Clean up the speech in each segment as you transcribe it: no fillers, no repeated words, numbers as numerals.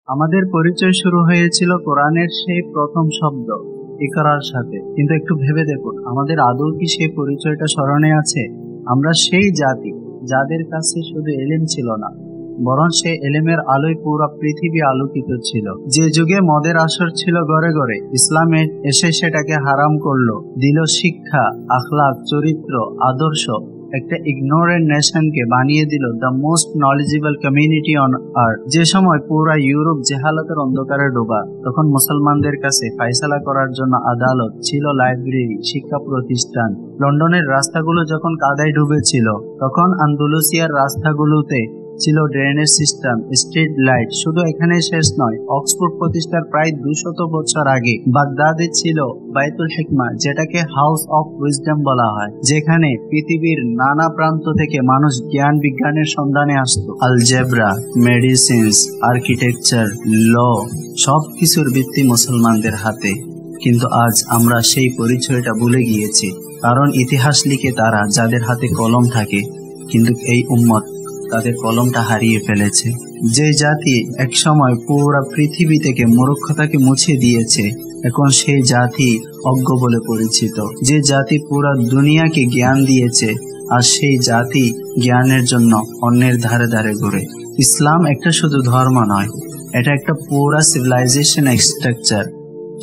আমাদের পরিচয় শুরু হয়েছিল কোরআনের সেই প্রথম শব্দ ইকরার সাথে। কিন্তু একটু ভেবে দেখুন, আমাদের আদৌ কি সেই পরিচয়টা স্মরণে আছে? আমরা সেই জাতি যাদের কাছে শুধু এলেম ছিল না, বরং সেই এলেমের আলোয় পুরো পৃথিবী আলোকিত ছিল। যে যুগে মদের আসর ছিল ঘরে ঘরে, ইসলাম এসে সেটাকে হারাম করলো, দিল শিক্ষা, আখলাক, চরিত্র, আদর্শ। একটা ইগনোরেন্ট নেশনকে বানিয়ে দিল the most knowledgeable community on earth. যে সময় পুরা ইউরোপ জেহালতের অন্ধকারে ডোবা, তখন মুসলমানদের কাছে ফায়সালা করার জন্য আদালত ছিল, লাইব্রেরি, শিক্ষা প্রতিষ্ঠান। লন্ডনের রাস্তাগুলো যখন কাদায় ডুবেছিল, তখন আন্দালুসিয়ার রাস্তাগুলোতে ছিল ড্রেনেজ সিস্টেম, স্ট্রিট লাইট। শুধু এখানে শেষ নয়, অক্সফোর্ড প্রতিষ্ঠার প্রায় 200 বছর আগে বাগদাদে ছিল বাইতুল হিকমা, যেটাকে হাউস অফ উইজডম বলা হয়, যেখানে পৃথিবীর নানা প্রান্ত থেকে মানুষ জ্ঞান বিজ্ঞানের সন্ধানে আসতো। আলজেব্রা, মেডিসিনস, আর্কিটেকচার, ল, সবকিছুর ভিত্তি মুসলমানদের হাতে। কিন্তু আজ আমরা সেই পরিচয়টা ভুলে গিয়েছি, কারণ ইতিহাস লিখে তারা যাদের হাতে কলম থাকে, কিন্তু এই উম্মত তাদের কলমটা হারিয়ে ফেলেছে। যে জাতি একসময় পুরো পৃথিবী থেকে মূর্খতাকে মুছে দিয়েছে, এখন সেই জাতি অজ্ঞ বলে পরিচিত। যে জাতি পুরো দুনিয়াকে জ্ঞান দিয়েছে, আর সেই জাতি জ্ঞানের জন্য অন্যের ধারে ধারে ঘুরে। ইসলাম একটা শুধু ধর্ম নয়, এটা একটা পুরা সিভিলাইজেশন স্ট্রাকচার,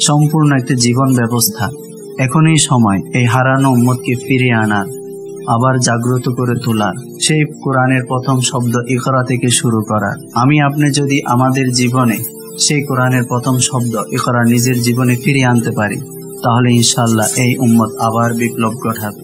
সম্পূর্ণ একটা জীবন ব্যবস্থা। এখনই সময় এই হারানো উম্মতকে ফিরিয়ে আনার, আবার জাগ্রত করে তোলার, সেই কোরআনের প্রথম শব্দ ইকরা থেকে শুরু করার। আমি আপনি যদি আমাদের জীবনে সেই কোরআনের প্রথম শব্দ ইকরা নিজের জীবনে ফিরিয়ে আনতে পারি, তাহলে ইনশাআল্লাহ এই উম্মত আবার বিপ্লব ঘটাবে।